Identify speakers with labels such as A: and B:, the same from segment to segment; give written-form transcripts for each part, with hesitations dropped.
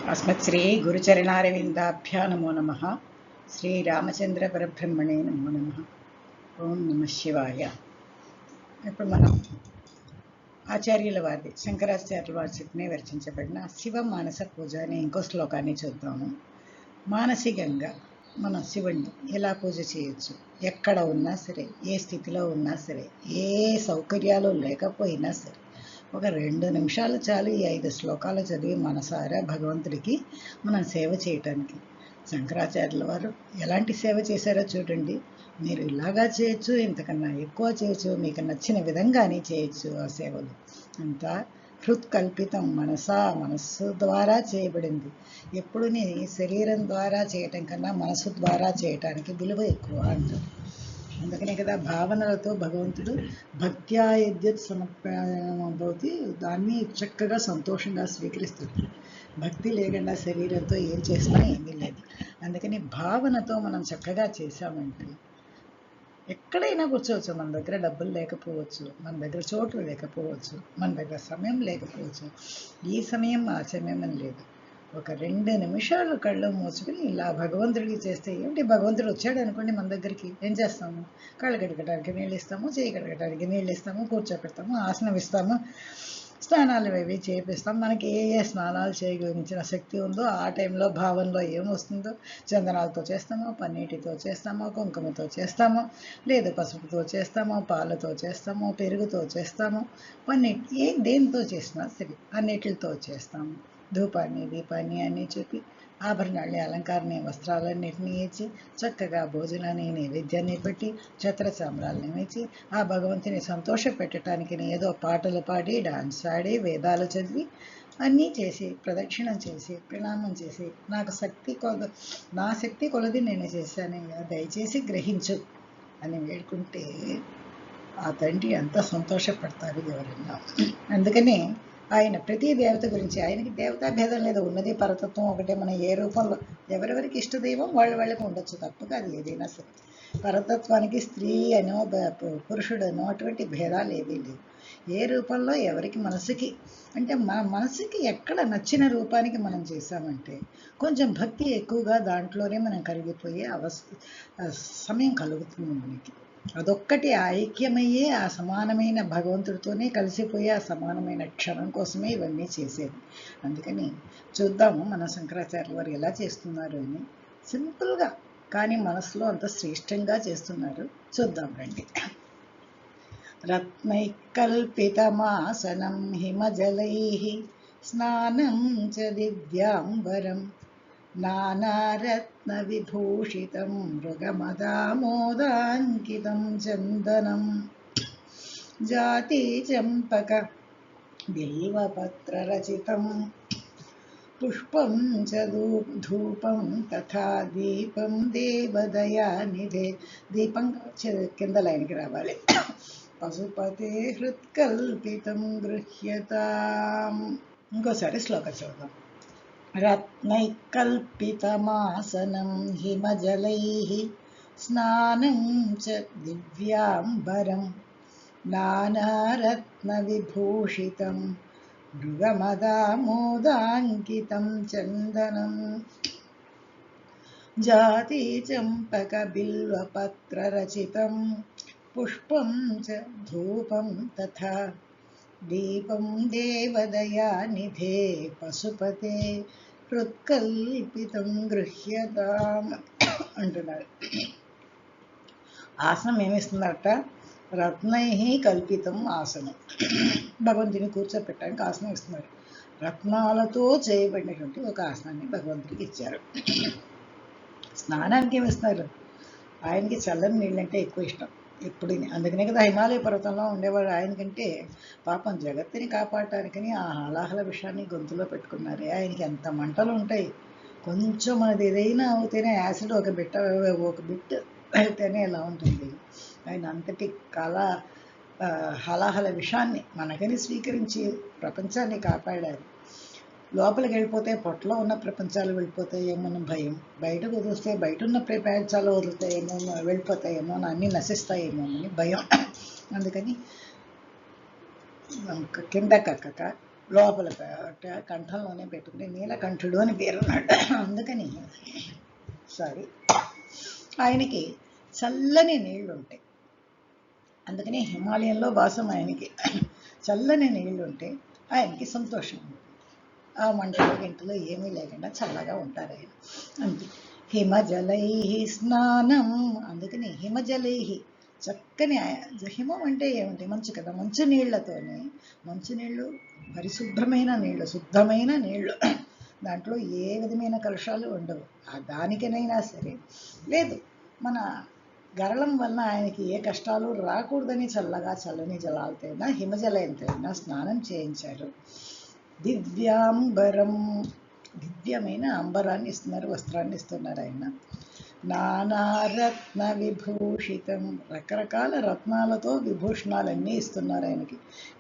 A: अस्मत् श्री गुरुचरणारविन्दाभ्यां नमो नमः. శ్రీరామచంద్ర పరబ్రహ్మణే నమో నమః. ఓం నమ శివాయ. ఇప్పుడు మనం ఆచార్యుల వారి శంకరాచార్యుల వారి చెప్పిన విరచించబడిన శివ మానస పూజ అనే ఇంకో శ్లోకాన్ని చూద్దాము. మానసికంగా మనం శివుణ్ణి ఎలా పూజ చేయొచ్చు, ఎక్కడ ఉన్నా సరే, ఏ స్థితిలో ఉన్నా సరే, ఏ సౌకర్యాలు లేకపోయినా సరే, ఒక 2 నిమిషాలు చాలు ఈ 5 శ్లోకాలు చదివి మనసారా భగవంతుడికి మనం సేవ చేయటానికి. శంకరాచార్యుల వారు ఎలాంటి సేవ చేశారో చూడండి. మీరు ఇలాగా చేయొచ్చు, ఇంతకన్నా ఎక్కువ చేయొచ్చు, మీకు నచ్చిన విధంగానే చేయొచ్చు. ఆ సేవలు అంతా హృత్కల్పితం, మనస్సు ద్వారా చేయబడింది. ఎప్పుడు శరీరం ద్వారా చేయటం కన్నా మనసు ద్వారా చేయటానికి విలువ ఎక్కువ అంటారు. అందుకనే కదా భావనలతో భగవంతుడు భక్త్యా యద్యత్ సమర్పణమవుతుంది, దాన్ని చక్కగా సంతోషంగా స్వీకరిస్తుంది. భక్తి లేకుండా శరీరంతో ఏం చేసినా ఏమీ లేదు. అందుకని భావనతో మనం చక్కగా చేశామంటే ఎక్కడైనా కూర్చోవచ్చు. మన దగ్గర డబ్బులు లేకపోవచ్చు, మన దగ్గర చోట్లు లేకపోవచ్చు, మన దగ్గర సమయం లేకపోవచ్చు. ఈ సమయం ఆ సమయం అని లేదు. ఒక 2 నిమిషాలు కళ్ళు మూసుకుని ఇలా భగవంతుడికి చేస్తే ఏంటి, భగవంతుడు వచ్చాడు అనుకోండి మన దగ్గరికి, ఏం చేస్తాము? కళ్ళు కడగడానికి నీళ్ళు ఇస్తాము, చేయి కడగడానికి నీళ్ళు ఇస్తాము, కూర్చోపెడతాము, ఆసనం ఇస్తాము, స్నానాలు అవి చేపిస్తాం. మనకి ఏ స్నానాలు చేయగలిగించిన శక్తి ఉందో ఆ టైంలో భావంలో ఏమొస్తుందో చందనాలతో చేస్తామో, పన్నీటితో చేస్తామో, కుంకుమతో చేస్తామో, లేదు పసుపుతో చేస్తామో, పాలతో చేస్తామో, పెరుగుతో చేస్తామో, పన్నీటి దేనితో చేసినా సరే అన్నిటితో చేస్తాము. ధూపాన్ని దీపాన్ని అన్నీ చెప్పి, ఆభరణాన్ని అలంకారాన్ని వస్త్రాలన్నింటినీ ఇచ్చి, చక్కగా భోజనాన్ని నైవేద్యాన్ని పెట్టి, ఛత్రచామరాలని ఇచ్చి, ఆ భగవంతుని సంతోష పెట్టడానికి ఏదో పాటలు పాడి, డాన్స్ ఆడి, వేదాలు చదివి అన్నీ చేసి, ప్రదక్షిణం చేసి, ప్రణామం చేసి, నా శక్తి కొలది నేను చేశాను, దయచేసి గ్రహించు అని వేడుకుంటే ఆ తండ్రి ఎంత సంతోషపడతారు ఎవరన్నా. అందుకని ఆయన ప్రతి దేవత గురించి, ఆయనకి దేవతా భేదం లేదు, ఉన్నది పరతత్వం ఒకటే. మనం ఏ రూపంలో ఎవరెవరికి ఇష్టదైవం వాళ్ళకి ఉండొచ్చు, తప్పక అది ఏదైనా సరే. పరతత్వానికి స్త్రీ అనో పురుషుడనో అటువంటి భేదాలు ఏవీ లేవు. ఏ రూపంలో ఎవరికి మనసుకి అంటే మన మనసుకి ఎక్కడ నచ్చిన రూపానికి మనం చేశామంటే కొంచెం భక్తి ఎక్కువగా దాంట్లోనే మనం కరిగిపోయే సమయం కలుగుతుంది మనకి. అదొక్కటి ఐక్యమయ్యే ఆ సమానమైన భగవంతుడితోనే కలిసిపోయే ఆ సమానమైన క్షణం కోసమే ఇవన్నీ చేసేది. అందుకని చూద్దాము మన శంకరాచార్యుల వారు ఎలా చేస్తున్నారు అని. సింపుల్గా కానీ మనసులో అంత శ్రేష్టంగా చేస్తున్నారు. చూద్దాం రండి. రత్నైకల్పితమాసనం హిమజలైః స్నానం చ దివ్యాంబరం నానారత్నవిభూషితం మృగమదామోదాంకితం చందనం జాతిచంపక బిల్వపత్రరచితం పుష్పం చ ధూపం తథా దీపం దేవదయానిధే. దీపం కింద లైన్కి రావాలి. పశుపతే హృత్కల్పితం గృహ్యతాం. ఇంకోసారి శ్లోకం చూద్దాం. రత్నైకల్పితమాసనం హిమజలైః స్నానం చ దివ్యాంబరం నానారత్నవిభూషితం మృగమదామోదాంకితం చందనం జాతిచంపకబిల్వపత్రరచితం పుష్పం చ ధూపం తథా దీపం దేవదయానిధే పశుపతే హృత్కల్పితం గృహ్యతాం అంటున్నాడు. ఆసనం ఏమిస్తున్నారట? రత్నైః కల్పితం ఆసనం. భగవంతుని కూర్చోపెట్టడానికి ఆసనం ఇస్తున్నారు. రత్నాలతో చేయబడినటువంటి ఒక ఆసనాన్ని భగవంతుడికి ఇచ్చారు. స్నానానికి ఏమిస్తున్నారు? ఆయనకి చల్లని నీళ్ళంటే ఎక్కువ ఇష్టం ఎప్పుడు. అందుకనే కదా హిమాలయ పర్వతంలో ఉండేవాడు. ఆయనకంటే పాపం జగత్తుని కాపాడటానికని ఆ హలాహల విషయాన్ని గొంతులో పెట్టుకున్నారు. ఆయనకి ఎంత మంటలు ఉంటాయి. కొంచెం మనది ఏదైనా అవుతేనే యాసిడ్ ఒక బిట్ అయితేనే ఎలా ఉంటుంది. ఆయన అంతటి హలాహల విషయాన్ని మనకని స్వీకరించి ప్రపంచాన్ని కాపాడారు. లోపలికి వెళ్ళిపోతే పొట్టలో ఉన్న ప్రపంచాలు వెళ్ళిపోతాయేమో అని భయం, బయటకు వదిలిస్తే బయట ఉన్న ప్రపంచాలు వదులుతాయేమో, వెళ్ళిపోతాయేమో, అన్నీ నశిస్తాయేమో అని భయం. అందుకని కింద కక్కక లోపల కంఠంలోనే పెట్టుకుని నీలకంఠుడు అని పేరున్నాడు. అందుకని ఆయనకి చల్లని నీళ్లు ఉంటాయి. అందుకని హిమాలయంలో వాసం ఆయనకి. చల్లని నీళ్లు ఉంటే ఆయనకి సంతోషం ఉంటుంది. ఆ మంటలు గింటలు ఏమీ లేకుండా చల్లగా ఉంటారు ఆయన. అంతే. హిమజలై స్నానం. అందుకని హిమజలై చక్కని హిమం అంటే ఏమిటి? మంచు కదా. మంచు నీళ్లతోనే, మంచునీళ్ళు పరిశుభ్రమైన నీళ్లు, శుద్ధమైన నీళ్లు, దాంట్లో ఏ విధమైన కలుషాలు ఉండవు. దానికనైనా సరే లేదు, మన గరళం వల్ల ఆయనకి ఏ కష్టాలు రాకూడదని చల్లగా చల్లని జలాలతోనా హిమజలంతైనా స్నానం చేయించారు. దివ్యాంబరం, దివ్యమైన అంబరాన్ని ఇస్తున్నారు, వస్త్రాన్ని ఇస్తున్నారు ఆయన. నానారత్న విభూషితం, రకరకాల రత్నాలతో విభూషణాలన్నీ ఇస్తున్నారు ఆయనకి.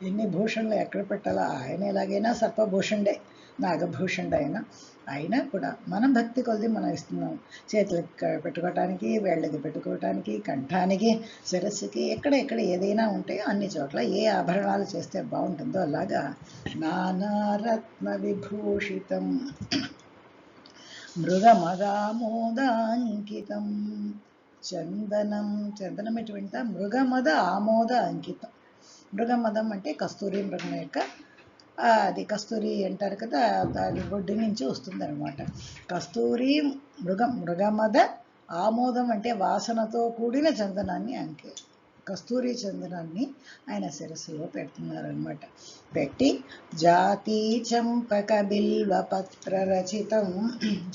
A: ఎన్ని భూషణలు ఎక్కడ పెట్టాలా? ఆయన ఎలాగైనా సర్పభూషణుడే, నాగభూషణుడు అయినా కూడా మన భక్తి కొద్ది మనం ఇస్తున్నాం. చేతులకు పెట్టుకోవటానికి, వేళ్ళకి పెట్టుకోవటానికి, కంఠానికి, శిరస్సుకి, ఎక్కడ ఏదైనా ఉంటే అన్ని చోట్ల ఏ ఆభరణాలు చేస్తే బాగుంటుందో అలాగా నానారత్న విభూషితం మృగమదామోదాంకితం చందనం. చందనం ఎటువంటి? మృగమద ఆమోద అంకితం. మృగమదం అంటే కస్తూరి మృగం యొక్క అది కస్తూరి అంటారు కదా, దాని బొడ్డు నుంచి వస్తుంది అనమాట. కస్తూరి మృగమద ఆమోదం అంటే వాసనతో కూడిన చందనాన్ని కస్తూరి చందనాన్ని ఆయన శిరస్సులో పెడుతున్నారనమాట. పెట్టి జాతి చంపక బిల్వ పత్ర రచితం,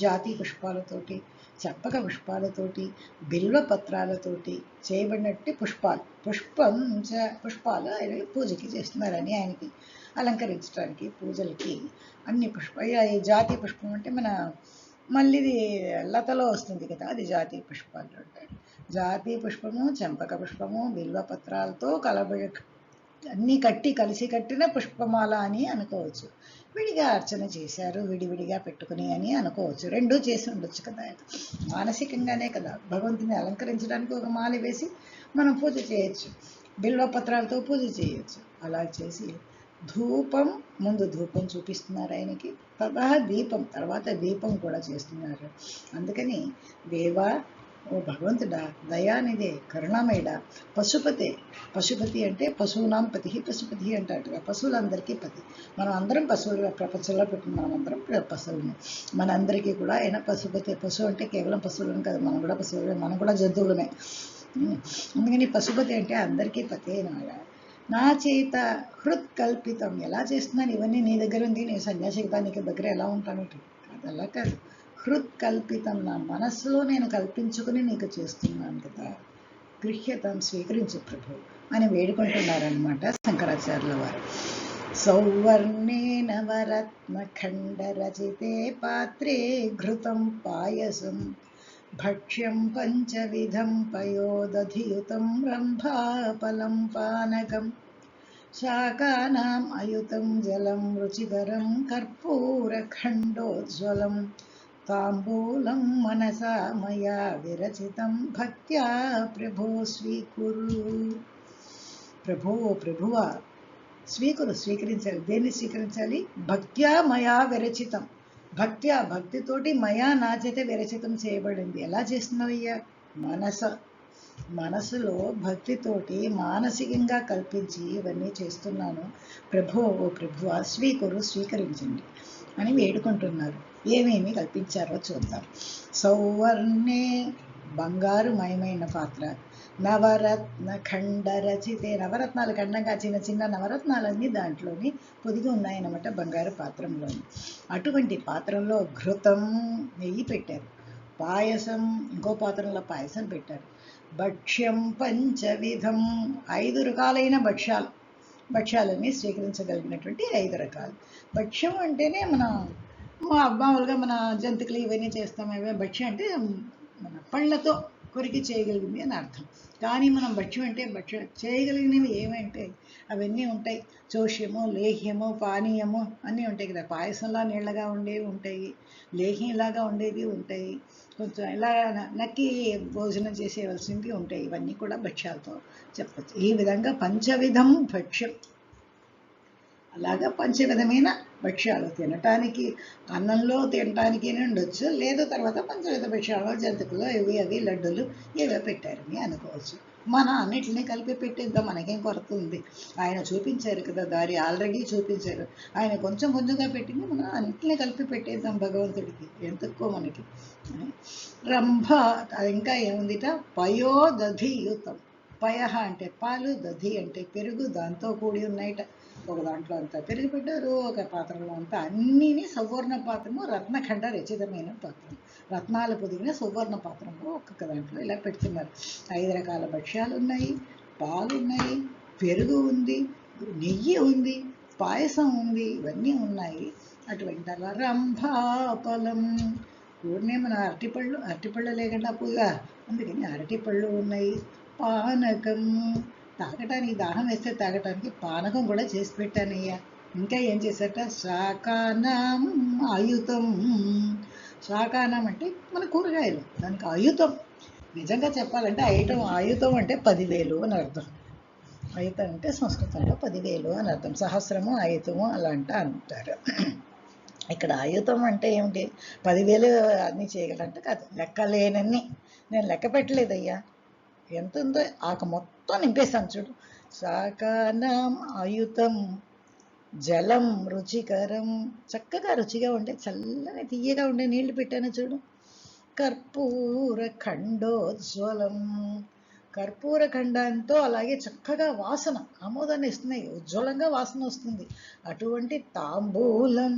A: జాతి పుష్పాలతోటి, చంపక పుష్పాలతోటి, బిల్వ పత్రాలతోటి చేయబడినట్టు పుష్పాలు ఆయన పూజకి చేస్తున్నారని, ఆయనకి అలంకరించడానికి, పూజలకి అన్ని ఈ జాతి పుష్పం అంటే మన మళ్ళీ లతలో వస్తుంది కదా, అది జాతి పుష్పాలు అంటారు. జాతి పుష్పము, చంపక పుష్పము, బిల్వ పత్రాలతో అన్నీ కలిసి కట్టిన పుష్పమాల అని అనుకోవచ్చు. విడిగా అర్చన చేశారు, విడివిడిగా పెట్టుకుని అని అనుకోవచ్చు. రెండూ చేసి ఉండొచ్చు కదా. మానసికంగానే కదా భగవంతుని అలంకరించడానికి ఒక మాల వేసి మనం పూజ చేయొచ్చు, బిల్వ పత్రాలతో పూజ చేయొచ్చు. అలా చేసి ధూపం, ముందు ధూపం చూపిస్తున్నారు ఆయనకి, దీపం, తర్వాత దీపం కూడా చేస్తున్నారు. అందుకని దేవా, ఓ భగవంతుడా, దయానిదే, కరుణామయుడా, పశుపతి అంటే పశువునాం పతి, పశుపతి అంటారు. పశువులందరికీ పతి. మనం అందరం పశువులు, ప్రపంచంలో పెట్టిన మనమందరం పశువులు. మనందరికీ కూడా ఆయన పశుపతి. పశువు అంటే కేవలం పశువులను కదా, మనం కూడా పశువులే, మనం కూడా జంతువులమే. అందుకని పశుపతి అంటే అందరికీ పతి అయినాడు. నా చేత హృత్కల్పితం, ఎలా చేస్తున్నాను ఇవన్నీ? నీ దగ్గర ఉంది, నేను సన్యాసి కదా, నీకు దగ్గర ఎలా ఉంటాను? అదలా కాదు, హృత్కల్పితం, నా మనస్సులో నేను కల్పించుకుని నీకు చేస్తున్నాను కదా, గృహ్యతం, స్వీకరించు ప్రభు అని వేడుకుంటున్నారనమాట శంకరాచార్యుల వారు. సౌవర్ణే నవరత్న ఖండ రచితే పాత్రే ఘృతం పాయసం భక్ష్యం పంచవిధం పయోదధియుతం రంభాఫలం పానకం శాకానాం అయుతం జలం రుచికరం కర్పూరఖండోజ్వలం తాంబూలం మనసా మయా విరచితం భక్త్యా ప్రభో స్వీకురు. ప్రభువా స్వీకరించాలి. దేన్ని స్వీకరించాలి? భక్త్యా మయా విరచితం, భక్తితోటి మయా నా చేత విరచితం చేయబడింది. ఎలా చేస్తున్నావయ్యా? మనసులో భక్తితోటి మానసికంగా కల్పించి ఇవన్నీ చేస్తున్నాను. ప్రభువా స్వీకరించండి అని వేడుకుంటున్నారు. ఏమేమి కల్పించారో చూద్దాం. సౌవర్ణే, బంగారు మయమైన పాత్ర, నవరత్న ఖండ రచితే, నవరత్నాలు ఖండంగా చిన్న చిన్న నవరత్నాలన్నీ దాంట్లోని పొదిగి ఉన్నాయన్నమాట బంగారు పాత్రంలోని. అటువంటి పాత్రలో ఘృతం, నెయ్యి పెట్టారు. పాయసం, ఇంకో పాత్రలో పాయసం పెట్టారు. భక్ష్యం పంచవిధం, 5 రకాలైన భక్ష్యాలన్నీ స్వీకరించగలిగినటువంటి 5 రకాలు. భక్ష్యం అంటేనే మామూలుగా మన జంతికలు ఇవన్నీ చేస్తాం. భక్ష్యం అంటే మన పళ్ళతో కొరికి చేయగలిగింది అని అర్థం. కానీ మనం భక్ష్యం అంటే చేయగలిగినవి ఏమంటే అవన్నీ ఉంటాయి. చోష్యము, లేహ్యము, పానీయము అన్నీ ఉంటాయి కదా. పాయసంలా నీళ్ళగా ఉండేవి ఉంటాయి, లేహ్యంలాగా ఉండేవి ఉంటాయి, కొంచెం ఇలా నక్కి భోజనం చేసేవలసినవి ఉంటాయి. ఇవన్నీ కూడా భక్ష్యాలతో చెప్పచ్చు. ఈ విధంగా పంచవిధం భక్ష్యం, అలాగా పంచవిధమైన భక్ష్యాలు తినటానికి, అన్నంలో తినటానికి ఉండొచ్చు, లేదు తర్వాత పంచవిధ భక్ష్యాలు, జంతికలు, ఇవి అవి లడ్డూలు ఇవే పెట్టారని అనుకోవచ్చు. మన అన్నిటిని కలిపి పెట్టేద్దాం, మనకేం కొరత ఉంది. ఆయన చూపించారు కదా దారి, ఆల్రెడీ చూపించారు. ఆయన కొంచెం కొంచెంగా పెట్టింది, మనం అన్నిటిని కలిపి పెట్టేద్దాం భగవంతుడికి, ఎంత ఎక్కువ మనకి. రంభ ఇంకా ఏముందిట, పయోదధియుతం. పయ అంటే పాలు, దధి అంటే పెరుగు, దాంతో కూడి ఉన్నాయిట. ఒక దాంట్లో అంతా పెరుగు పెట్టారు, ఒక పాత్రలో అంతా అన్నీని సువర్ణ పాత్రము, రత్నఖండ రచితమైన పాత్రం, రత్నాలు పొదిగిన సువర్ణ పాత్రంలో ఒక్కొక్క దాంట్లో ఇలా పెడుతున్నారు. 5 రకాల భక్ష్యాలు ఉన్నాయి, పాలు ఉన్నాయి, పెరుగు ఉంది, నెయ్యి ఉంది, పాయసం ఉంది, ఇవన్నీ ఉన్నాయి. అటువంటి అలా రంభాఫలం పూర్ణే మన అరటిపళ్ళు లేకుండా పూగా, అందుకని అరటిపళ్ళు ఉన్నాయి. పానకం తాగటానికి, దాహం వేస్తే తాగటానికి పానకం కూడా చేసి పెట్టానయ్యా. ఇంకా ఏం చేశాట, శాకానాం ఆయుతం. శాకానం అంటే మన కూరగాయలు, దానికి ఆయుతం. నిజంగా చెప్పాలంటే ఆయుతం అంటే 10,000 అని అర్థం. ఆయుతం అంటే సంస్కృతంలో 10,000 అని అర్థం. సహస్రము, ఆయుతము అలా అంటారు. ఇక్కడ ఆయుతం అంటే ఏమిటి, 10,000 అన్నీ చేయగలంటే కాదు, లెక్కలేనన్ని. నేను లెక్క పెట్టలేదయ్యా, ఎంత ఉందో ఆక మొత్తం నింపేస్తాను చూడు. శాకానాం ఆయుతం జలం రుచికరం, చక్కగా రుచిగా ఉండే చల్లని తీయగా ఉండే నీళ్లు పెట్టాను చూడు. కర్పూర ఖండోజ్వలం, కర్పూర ఖండంతో అలాగే చక్కగా వాసన, ఆమోదాన్ని ఇస్తున్నాయి, ఉజ్వలంగా వాసన వస్తుంది. అటువంటి తాంబూలం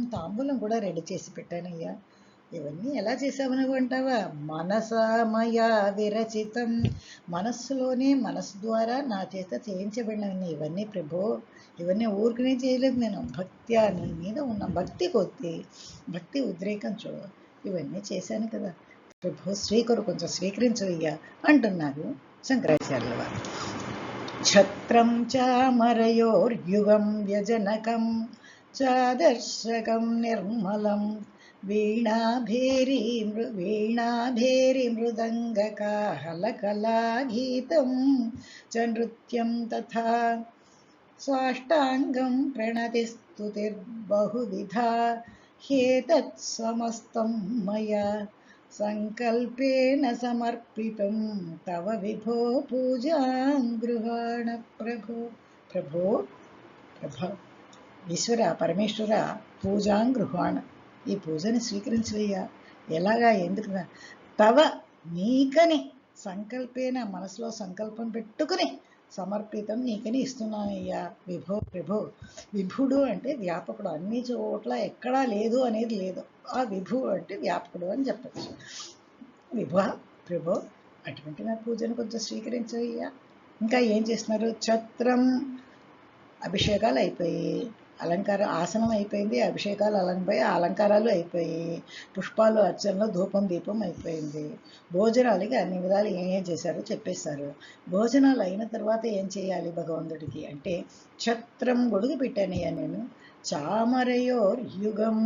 A: కూడా రెడీ చేసి పెట్టానయ్యా. ఇవన్నీ ఎలా చేసావు అంటావా, మనసామయ విరచితం, మనస్సు ద్వారా నా చేత చేయించబడినవన్నీ ఇవన్నీ ప్రభో. ఇవన్నీ ఊరికనే చేయలేదు నేను, భక్త్యా నీ మీద ఉన్న భక్తి కొద్ది, భక్తి ఉద్రేకం చూడ ఇవన్నీ చేశాను కదా ప్రభు, కొంచెం స్వీకరించవయ్యా అంటున్నారు శంకరాచార్యుల వారు. ఛత్రం చామరయోర్యుగం వ్యజనకం చాదర్శకం నిర్మలం వీణాభేరి మృదంగకాహలకలాగీతం చ నృత్యం తథా సాష్టాంగం ప్రణతిస్తుతిర్బహువిధా హ్యేతత్ సమస్తం మయా సంకల్పేన సమర్పితం తవ విభో పూజాం గృహాణ ప్రభో. ప్రభో ఈశ్వర పరమేశ్వర, పూజాం గృహాణ, ఈ పూజని స్వీకరించవయ్యా. ఎలాగా, ఎందుకు, తవ నీకని, సంకల్పేన మనసులో సంకల్పం పెట్టుకుని, సమర్పితం నీకని ఇస్తున్నానయ్యా. విభో ప్రభో, విభుడు అంటే వ్యాపకుడు, అన్ని చోట్ల ఎక్కడా లేదు అనేది లేదు, ఆ విభు అంటే వ్యాపకుడు అని చెప్పచ్చు. విభో ప్రభో, అటువంటి నా పూజను కొంచెం స్వీకరించవయ్యా. ఇంకా ఏం చేస్తున్నారు, ఛత్రం అభిషేకాలు అయిపోయి, ఆసనం అయిపోయింది, అభిషేకాలు అలంకారాలు అయిపోయి, పుష్పాలు అర్చనలు, ధూపం దీపం అయిపోయింది. భోజనాలకి అన్ని విధాలు ఏం చేశారో చెప్పేశారు. భోజనాలు అయిన తర్వాత ఏం చేయాలి భగవంతుడికి అంటే, ఛత్రం గొడుగు పెట్టానయ్యా నేను. చామరయోర్ యుగం,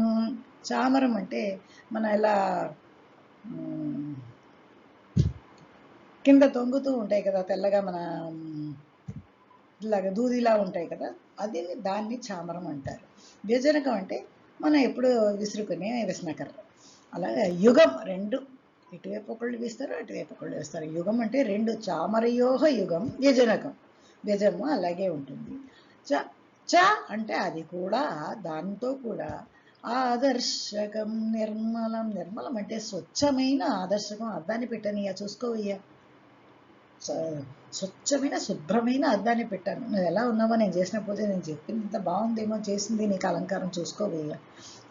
A: చామరం అంటే మన ఇలా కింద తొంగుతూ ఉంటాయి కదా తెల్లగా, మన ఇలాగ దూదిలా ఉంటాయి కదా, దాన్ని చామరం అంటారు. వ్యజనకం అంటే మనం ఎప్పుడు విసురుకునే విసనకర్ర. అలాగే యుగం, 2, ఇటువైపు ఒకళ్ళు వేస్తారు, అటువైపు ఒకళ్ళు వేస్తారు. యుగం అంటే 2, చామరయోహ యుగం వ్యజనకం, వ్యజము అలాగే ఉంటుంది. చ అంటే అది కూడా, దాంతో కూడా ఆదర్శకం నిర్మలం, నిర్మలం అంటే స్వచ్ఛమైన ఆదర్శకం, అద్దాన్ని పెట్టనయ్యా, చూసుకోవయ్యా. స్వచ్ఛమైన శుభ్రమైన అద్దాన్ని పెట్టాను. నువ్వు ఎలా ఉన్నావో, నేను చేసిన పూజ నేను చెప్పింది బాగుందేమో, చేసింది నీకు అలంకారం చూసుకోవయ్యా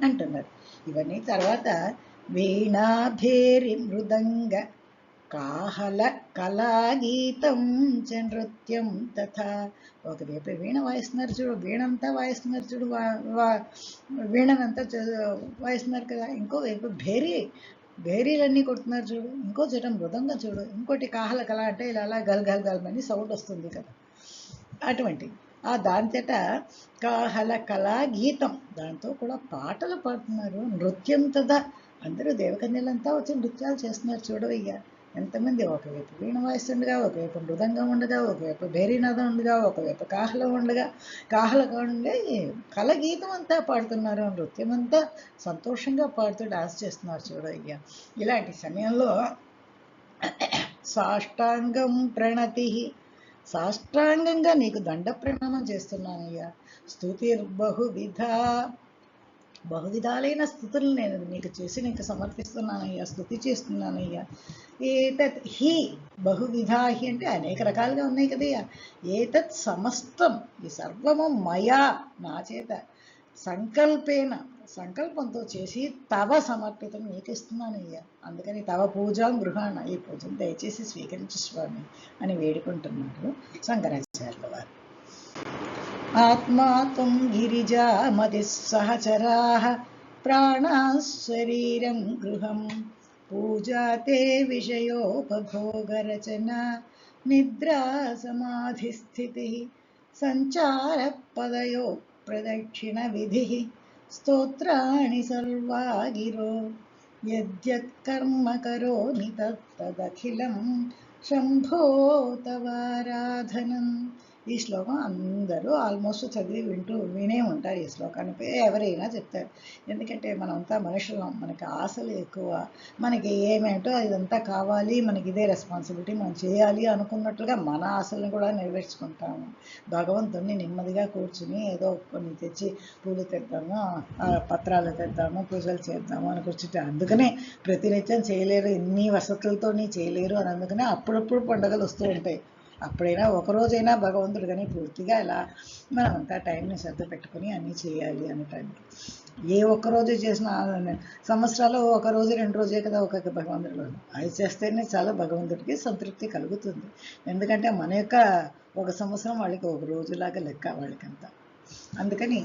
A: అంటున్నారు. ఇవన్నీ తర్వాత వీణాభేరి మృదంగ కాహల కళాగీతం చ నృత్యం తథా, ఒకవైపు వీణ వాయిస్తున్నారు చూడు, వీణంతా వాయిస్తున్నారు చూడు, వీణనంతా వాయిస్తున్నారు కదా, ఇంకోవైపు భేరీలన్నీ కొడుతున్నారు చూడు, ఇంకో చోట మృదంగా చూడు, ఇంకోటి కాహల కళ అంటే ఇలా గల్ గల్ గల్మని సౌండ్ వస్తుంది కదా, అటువంటి దాంతట కాహల కళా గీతం, దాంతో కూడా పాటలు పాడుతున్నారు. నృత్యం తదా, అందరూ దేవకన్యలంతా వచ్చి నృత్యాలు చేస్తున్నారు చూడవయ్యా. ఎంతమంది ఒకవైపు వీణ వాయిస్తుండగా, ఒకవైపు మృదంగం ఉండగా, ఒకవైపు భేరీనాదం ఉండగా, ఒకవైపు కాహలం ఉండగా, కాహలం ఉండే కలగీతం అంతా పాడుతున్నారు, నృత్యం అంతా సంతోషంగా పాడుతూ డాన్స్ చేస్తున్నారు చూడయ్యా. ఇలాంటి సమయంలో సాష్టాంగం ప్రణతి, సాష్టాంగంగా నీకు దండ ప్రణామం చేస్తున్నానయ్యా. స్తుతిర్బహువిధ, బహువిధాలైన స్థుతులు నేను నీకు చేసి నీకు సమర్పిస్తున్నానయ్యా, స్థుతి చేస్తున్నానయ్యా. ఏతత్ హి బహువిధా, హి అంటే అనేక రకాలుగా ఉన్నాయి కదయ్యా. ఏతత్ సమస్తం, ఈ సర్వము మయా నా చేత సంకల్పేన, సంకల్పంతో చేసి తవ సమర్పితం నీకు ఇస్తున్నానయ్యా. అందుకని తవ పూజాం గృహాణ, ఈ పూజను దయచేసి స్వీకరించు స్వామి అని వేడుకుంటున్నారు శంకరాచార్యుల వారు. ఆత్మా త్వం గిరిజామతిః సహచరాః ప్రాణాః శరీరం గృహం, పూజా తే విషయోపభోగరచనా నిద్రా సమాధిస్థితిః, సంచారపదయో ప్రదక్షిణ విధిః, స్తోత్రాణి సర్వా గిరో, యద్యత్ కర్మ కరోమి తత్తదఖిలం శంభో తవారాధనం. ఈ శ్లోకం అందరూ ఆల్మోస్ట్ చదివి వినే ఉంటారు. ఈ శ్లోకానికి ఎవరైనా చెప్తారు. ఎందుకంటే మనమంతా మనుషులం, మనకి ఆశలు ఎక్కువ, మనకి ఏమేంటో ఇదంతా కావాలి, మనకి ఇదే రెస్పాన్సిబిలిటీ, మనం చేయాలి అనుకున్నట్లుగా మన ఆశలను కూడా నెరవేర్చుకుంటాము. భగవంతుణ్ణి నెమ్మదిగా కూర్చుని ఏదో కొన్ని తెచ్చి పూలు తెద్దాము, పత్రాలు తెద్దాము, పూజలు చేద్దాము అని కూర్చుంటే, అందుకనే ప్రతినిత్యం చేయలేరు, ఇన్ని వసతులతోని చేయలేరు అని, అందుకనే అప్పుడప్పుడు పండుగలు వస్తూ ఉంటాయి. అప్పుడైనా ఒకరోజైనా భగవంతుడు కానీ పూర్తిగా ఇలా మనమంతా టైంని శ్రద్ధ పెట్టుకుని అన్నీ చేయాలి అనే టైంకి ఏ ఒక్కరోజు చేసిన సంవత్సరాలు ఒక రోజు 2 రోజే కదా ఒక్కొక్క భగవంతుడు, అది చేస్తేనే చాలా భగవంతుడికి సంతృప్తి కలుగుతుంది. ఎందుకంటే మన యొక్క ఒక సంవత్సరం వాళ్ళకి ఒక రోజులాగా లెక్క వాళ్ళకంతా. అందుకని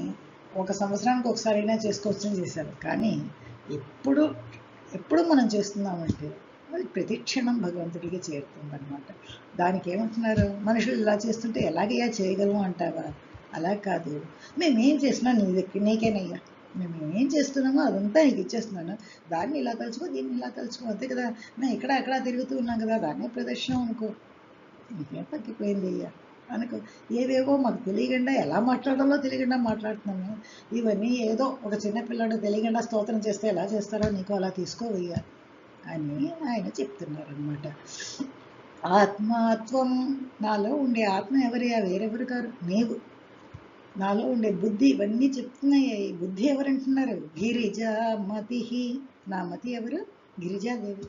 A: ఒక సంవత్సరానికి ఒకసారైనా చేసుకోవచ్చని చేశారు. కానీ ఎప్పుడు మనం చేస్తున్నామంటే అది ప్రతి క్షణం భగవంతుడికి చేరుతుందన్నమాట. దానికి ఏమంటున్నారు, మనుషులు ఇలా చేస్తుంటే ఎలాగయ్యా చేయగలము అంటావా? అలా కాదు, మేమేం చేసినా నీకేనయ్యా, మేము ఏం చేస్తున్నామో అదంతా నీకు ఇచ్చేస్తున్నాను, దాన్ని ఇలా తలుచుకో, దీన్ని ఇలా తలుచుకో, అంతే కదా. మేము ఇక్కడ అక్కడ తిరుగుతూ ఉన్నాం కదా, దాన్నే ప్రదర్శనం అనుకో, నీకేం తగ్గిపోయింది అయ్యా అనుకో. ఏవేవో మాకు తెలియకుండా ఎలా మాట్లాడాలో తెలియకుండా మాట్లాడుతున్నాము. ఇవన్నీ ఏదో ఒక చిన్నపిల్లాడు తెలియకుండా స్తోత్రం చేస్తే ఎలా చేస్తారో నీకు అలా తీసుకోవయ్యా అని ఆయన చెప్తున్నారనమాట. ఆత్మాత్వం, నాలో ఉండే ఆత్మ ఎవరయ్యా, వేరెవరు కారు, నీవు. నాలో ఉండే బుద్ధి, ఇవన్నీ చెప్తున్నాయి. ఈ బుద్ధి ఎవరంటున్నారు, గిరిజా మతి, నా మతి ఎవరు, గిరిజాదేవి.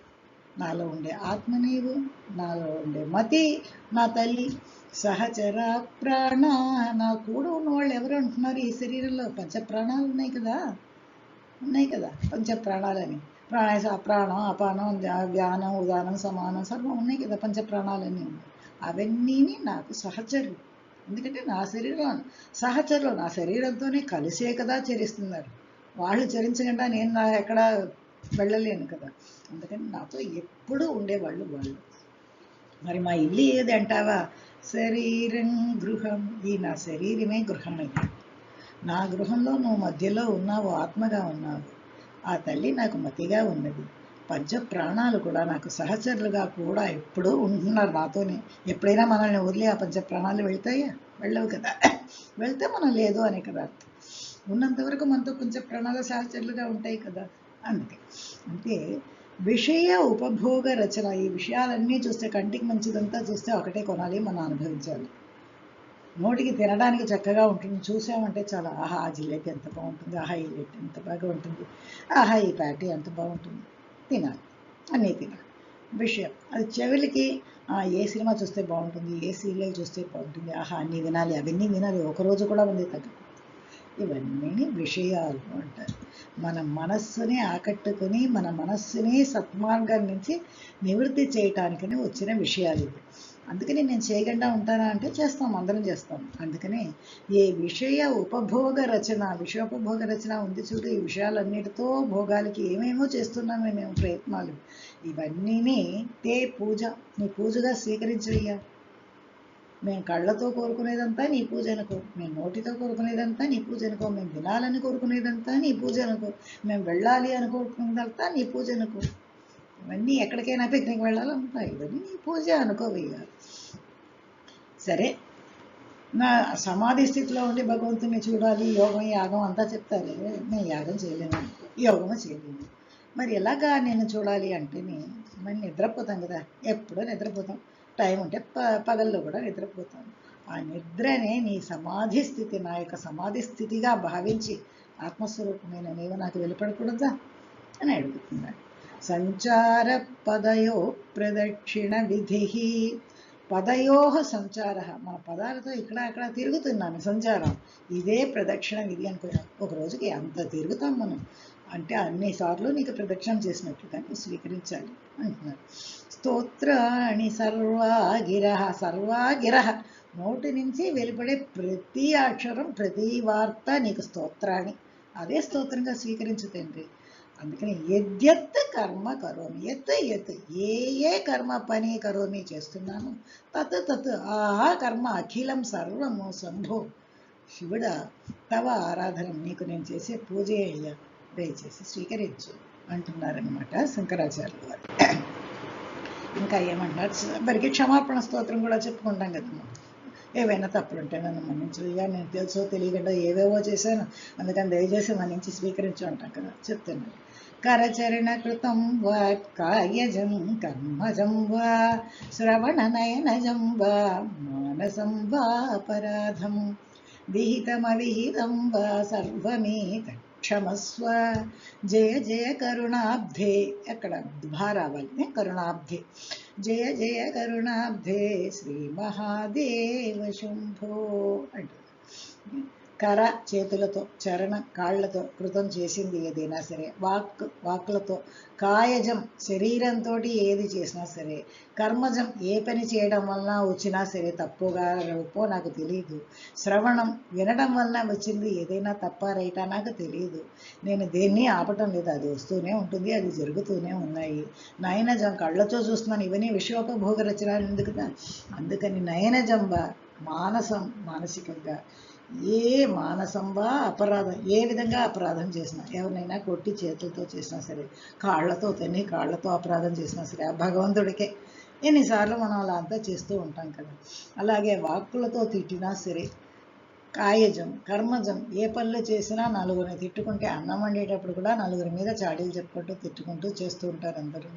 A: నాలో ఉండే ఆత్మ నీవు, నాలో ఉండే మతి నా తల్లి, సహచర ప్రాణ, నా కూడా ఉన్నవాళ్ళు ఎవరు అంటున్నారు, ఈ శరీరంలో పంచప్రాణాలు ఉన్నాయి కదా, పంచప్రాణాలని. ప్రాణం, అపానం, వ్యానం, ఉదానం, సమానం సర్వం ఉన్నాయి కదా, పంచప్రాణాలన్నీ ఉన్నాయి. అవన్నీ నాకు సహచరులు. ఎందుకంటే నా శరీరం సహచరులు, నా శరీరంతోనే కలిసే కదా చరిస్తున్నారు. వాళ్ళు చరించకుండా నేను ఎక్కడ వెళ్ళలేను కదా. అందుకని నాతో ఎప్పుడూ ఉండేవాళ్ళు వాళ్ళు. మరి మా ఇల్లు ఏది అంటావా, శరీరం గృహం, ఈ నా శరీరమే గృహం అయితే. నా గృహంలో నువ్వు మధ్యలో ఉన్నావు, ఆత్మగా ఉన్నావు. ఆ తల్లి నాకు మతిగా ఉన్నది. పంచ ప్రాణాలు కూడా నాకు సహచరులుగా కూడా ఎప్పుడూ ఉంటున్నారు నాతోనే. ఎప్పుడైనా మనల్ని వదిలి ఆ పంచ ప్రాణాలు వెళ్తాయా? వెళ్ళవు కదా. వెళ్తే మనం లేదు అనే కదా అర్థం. ఉన్నంతవరకు మనతో పంచ ప్రాణాలు సహచరులుగా ఉంటాయి కదా. అంటే విషయ ఉపభోగ రచన, ఈ విషయాలన్నీ చూస్తే, కంటికి మంచిదంతా చూస్తే ఒకటే కొనాలి, మనం అనుభవించాలి. నోటికి తినడానికి చక్కగా ఉంటుంది, చూసామంటే చాలా, ఆహా ఆ జిలేబీ ఎంత బాగుంటుంది, ఆహా ఈ లెట్ ఎంత బాగా ఉంటుంది, ఆహా ఈ ప్యాటీ ఎంత బాగుంటుంది, తినాలి, అన్నీ తినాలి. విషయం అది చెవులకి, ఏ సినిమా చూస్తే బాగుంటుంది, ఏ సీరియల్ చూస్తే బాగుంటుంది, ఆహా అన్నీ వినాలి, అవన్నీ వినాలి, ఒకరోజు కూడా ఉంది తగ్గదు. ఇవన్నీ విషయాలు అంటారు. మన మనస్సుని ఆకట్టుకుని, మన మనస్సుని సత్మార్గం నుంచి నివృత్తి చేయటానికని వచ్చిన విషయాలు ఇవి. అందుకని నేను చేయకుండా ఉంటానా అంటే చేస్తాం, అందరం చేస్తాం. అందుకని ఏ విషయ ఉపభోగ రచన, విషయోపభోగ రచన ఉంది చూడు, ఈ విషయాలన్నిటితో భోగాలకి ఏమేమో చేస్తున్నామే మేము ప్రయత్నాలు, ఇవన్నీ తే పూజ, నీ పూజగా స్వీకరించయ్యా. మేము కళ్ళతో కోరుకునేదంతా నీ పూజ అనుకో, మేము నోటితో కోరుకునేదంతా నీ పూజ అనుకో, మేము వినాలని కోరుకునేదంతా నీ పూజ అనుకో, మేము వెళ్ళాలి అనుకోరుకునేదంతా నీ పూజ అనుకో. ఇవన్నీ ఎక్కడికైనా పిక్నిక్ వెళ్ళాలంటా, ఇవన్నీ నీ పూజ అనుకోవయ్యా. సరే, నా సమాధి స్థితిలో ఉండి భగవంతుని చూడాలి, యోగం యాగం అంతా చెప్తారు. నేను యాగం చేయలేను, యోగము చేయలేను. మరి ఎలాగా నేను చూడాలి అంటే మరి నిద్రపోతాం కదా, ఎప్పుడో నిద్రపోతాం. టైం ఉంటే పగల్లో కూడా నిద్రపోతాం. ఆ నిద్రనే నీ సమాధి స్థితి, నా యొక్క సమాధి స్థితిగా భావించి ఆత్మస్వరూపమైన నీవు నాకు వెలుపడకూడదా అని అడుగుతున్నాడు. సంచార పదయో ప్రదక్షిణ విధి. పదయోహ సంచార, మన పదాలతో ఇక్కడ అక్కడ తిరుగుతున్నాను, సంచారం. ఇదే ప్రదక్షిణ విధి అనుకున్నాను. ఒక రోజుకి అంత తిరుగుతాం మనం అంటే అన్నిసార్లు నీకు ప్రదక్షిణ చేసినట్లుగా నువ్వు స్వీకరించాలి అంటున్నారు. స్తోత్రాణి సర్వాగిర, సర్వాగిర, నోటి నుంచి వెలుపడే ప్రతి అక్షరం, ప్రతి వార్త నీకు స్తోత్రాన్ని, అదే స్తోత్రంగా స్వీకరించు తండ్రి. అందుకని యద్యత్ కర్మ కరోమి, ఎత్ ఏ కర్మ పని కరోమి చేస్తున్నాను, తత్ ఆ కర్మ అఖిలం సర్వము శంభో శివుడ తవ ఆరాధన, నీకు నేను చేసే పూజ అయ్యా, దయచేసి స్వీకరించు అంటున్నారనమాట శంకరాచార్యులు వారు. ఇంకా ఏమంటున్నారు, మరికి క్షమాపణ స్తోత్రం కూడా చెప్పుకుంటాం కదమ్మా. ఏవైనా తప్పులుంటే నన్ను మన్నించు, ఇక నేను తెలుసో తెలియకుండా ఏవేవో చేశాను, అందుకని దయచేసి మన్నించి స్వీకరించు అంటాం కదా, చెప్తున్నాను. కరచరణ కృతం వా కాయజం కర్మజం వా శ్రవణనయనజం వా మానసం వా అపరాధం విహితమవిహితం వా సర్వమేత క్షమస్వ. జయ జయ కరుణాబ్ధే, ఎక్కడ భారావాలి, కరుణాబ్ధే. జయ జయ కరుణాబ్ధే శ్రీ మహాదేవ శంభో అంటారు. కర చేతులతో, చరణ కాళ్లతో, కృతం చేసింది ఏదైనా సరే, వాక్లతో, కాయజం శరీరంతో ఏది చేసినా సరే, కర్మజం ఏ పని చేయడం వలన వచ్చినా సరే, తప్పుగా ఒప్పో నాకు తెలియదు, శ్రవణం వినడం వలన వచ్చింది ఏదైనా తప్ప రైటా నాకు తెలియదు, నేను దేన్ని ఆపటం లేదు, అది వస్తూనే ఉంటుంది, అది జరుగుతూనే ఉన్నాయి. నయనజం కళ్ళతో చూస్తున్నాను, ఇవన్నీ విశ్వోపభోగ రచనలు ఎందుకుదా, అందుకని నయనజంబా మానసం, మానసికంగా ఏ మానసంబా అపరాధం, ఏ విధంగా అపరాధం చేసినా, ఎవరినైనా కొట్టి చేతులతో చేసినా సరే, కాళ్లతో తన్ని కాళ్లతో అపరాధం చేసినా సరే, ఆ భగవంతుడికే. ఎన్నిసార్లు మనం అలా అంతా చేస్తూ ఉంటాం కదా. అలాగే వాక్కులతో తిట్టినా సరే, కాయజం కర్మజం ఏ పనులు చేసినా, నలుగురిని తిట్టుకుంటే, అన్నం వండేటప్పుడు కూడా నలుగురి మీద చాడీలు చెప్పుకుంటూ తిట్టుకుంటూ చేస్తూ ఉంటారు అందరూ.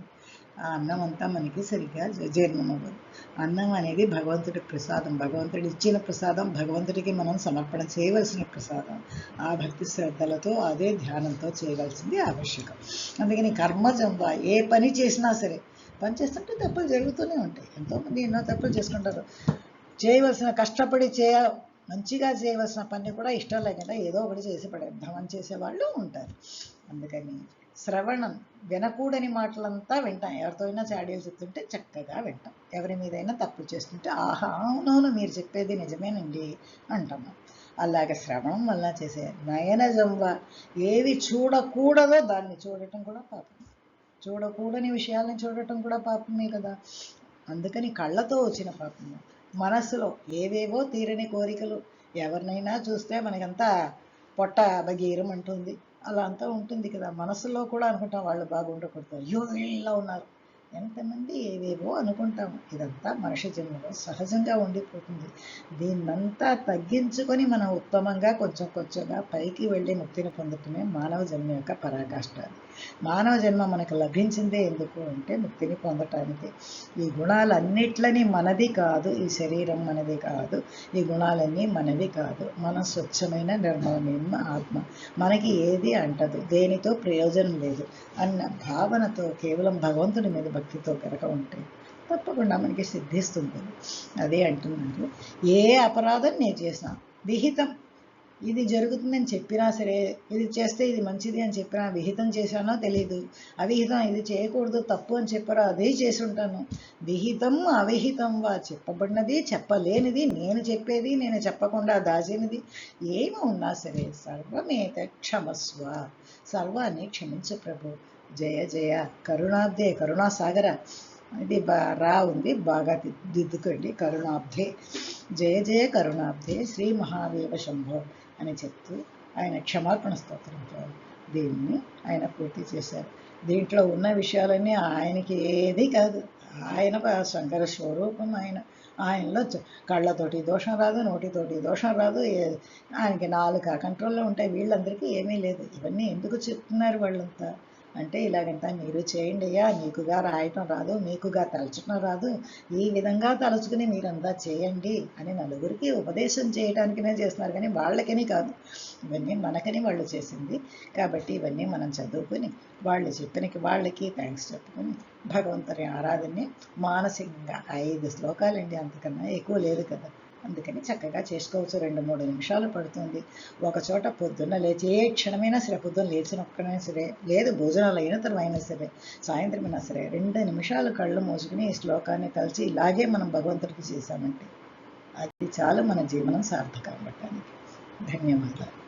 A: ఆ అన్నం అంతా మనకి సరిగ్గా జీర్ణమవ్వదు. అన్నం అనేది భగవంతుడి ప్రసాదం, భగవంతుడి ఇచ్చిన ప్రసాదం, భగవంతుడికి మనం సమర్పణ చేయవలసిన ప్రసాదం. ఆ భక్తి శ్రద్ధలతో, అదే ధ్యానంతో చేయవలసింది ఆవశ్యకం. అందుకని కర్మజంబ ఏ పని చేసినా సరే, పని చేస్తుంటే తప్పులు జరుగుతూనే ఉంటాయి, ఎంతోమంది ఎన్నో తప్పులు చేసుకుంటారు. చేయవలసిన కష్టపడి మంచిగా చేయవలసిన పని కూడా ఇష్టం లేకుండా ఏదో ఒకటి చేసి పడేద్దామని చేసేవాళ్ళు ఉంటారు. అందుకని శ్రవణం, వినకూడని మాటలంతా వింటాం. ఎవరితో అయినా చాడీలు చెప్తుంటే చక్కగా వింటాం, ఎవరి మీదైనా తప్పు చేస్తుంటే ఆహా అవునవును మీరు చెప్పేది నిజమేనండి అంటాము. అలాగే శ్రవణం వల్ల చేసే నయనజంబ, ఏవి చూడకూడదో దాన్ని చూడటం కూడా పాపం, చూడకూడని విషయాలను చూడటం కూడా పాపమే కదా. అందుకని కళ్ళతో వచ్చిన పాపము, మనస్సులో ఏవేవో తీరని కోరికలు, ఎవరినైనా చూస్తే మనకంతా పొట్ట బగీరం అంటుంది, అలా అంతా ఉంటుంది కదా. మనసులో కూడా అనుకుంటాం వాళ్ళు బాగుండకూడదు, అయ్యో ఇలా ఉన్నారు, ఎంతమంది ఏవేవో అనుకుంటాము. ఇదంతా మనిషి జన్మలో సహజంగా ఉండిపోతుంది. దీన్నంతా తగ్గించుకొని మనం ఉత్తమంగా కొంచెం కొంచెంగా పైకి వెళ్ళి ముక్తిని పొందటమే మానవ జన్మ యొక్క పరాకాష్ట. మానవ జన్మ మనకు లభించిందే ఎందుకు అంటే ముక్తిని పొందటానికి. ఈ గుణాలన్నిట్లని మనది కాదు, ఈ శరీరం మనది కాదు, ఈ గుణాలన్నీ మనవి కాదు, మన స్వచ్ఛమైన నిర్మలమైన ఆత్మ, మనకి ఏది అంటదు, దేనితో ప్రయోజనం లేదు అన్న భావనతో కేవలం భగవంతుడి మీద భక్తితో కనుక ఉంటే తప్పకుండా మనకి సిద్ధిస్తుంది. అదే అంటున్నారు, ఏ అపరాధం నేను చేసినా, విహితం ఇది జరుగుతుందని చెప్పినా సరే, ఇది చేస్తే ఇది మంచిది అని చెప్పినా, విహితం చేశానో తెలియదు, అవిహితం ఇది చేయకూడదు తప్పు అని చెప్పారో అదే చేసి ఉంటాను. విహితం అవిహితం వా, చెప్పబడినది చెప్పలేనిది, నేను చెప్పేది నేను చెప్పకుండా దాచినది ఏమి ఉన్నా సరే, సర్వమేత క్షమస్వ, సర్వాన్ని క్షమించు ప్రభు. జయ జయ కరుణాబ్ధే, కరుణాసాగర, ఇది రా ఉంది, బాగా దిద్దుకోండి, కరుణాబ్ధే. జయ జయ కరుణాబ్ధే శ్రీ మహాదేవ శంభో అని చెప్తూ ఆయన క్షమాపణ స్తోత్రంతో దీన్ని ఆయన పూర్తి చేశారు. దీంట్లో ఉన్న విషయాలన్నీ ఆయనకి ఏది కాదు, ఆయన శంకర స్వరూపం. ఆయనలో కళ్ళతోటి దోషం రాదు, నోటితోటి దోషం రాదు, ఆయనకి నాలుక కంట్రోల్లో ఉంటాయి. వీళ్ళందరికీ ఏమీ లేదు. ఇవన్నీ ఎందుకు చెప్తున్నారు వాళ్ళంతా అంటే, ఇలాగంతా మీరు చేయండి అయ్యా, నీకుగా రాయటం రాదు, మీకుగా తలచటం రాదు, ఈ విధంగా తలుచుకుని మీరంతా చేయండి అని నలుగురికి ఉపదేశం చేయడానికినే చేస్తున్నారు, కానీ వాళ్ళకని కాదు. ఇవన్నీ మనకని వాళ్ళు చేసింది. కాబట్టి ఇవన్నీ మనం చదువుకుని వాళ్ళు చెప్పినకి వాళ్ళకి థ్యాంక్స్ చెప్పుకొని భగవంతుని ఆరాధనని మానసికంగా 5 శ్లోకాలండి, అంతకన్నా ఎక్కువ లేదు కదా. అందుకని చక్కగా చేసుకోవచ్చు. 2-3 నిమిషాలు పడుతుంది. ఒక చోట పొద్దున్న లేచి ఏ క్షణమైనా సరే, పొద్దున్న లేచినొక్కడైనా సరే, లేదు భోజనాలు అయిన తర్వాతైనా సరే, సాయంత్రం అయినా సరే, 2 నిమిషాలు కళ్ళు మూసుకుని ఈ శ్లోకాన్ని తలిచి ఇలాగే మనం భగవంతుడికి చేశామంటే అది చాలు మన జీవనం సార్థకం అవ్వటానికి. ధన్యవాదాలు.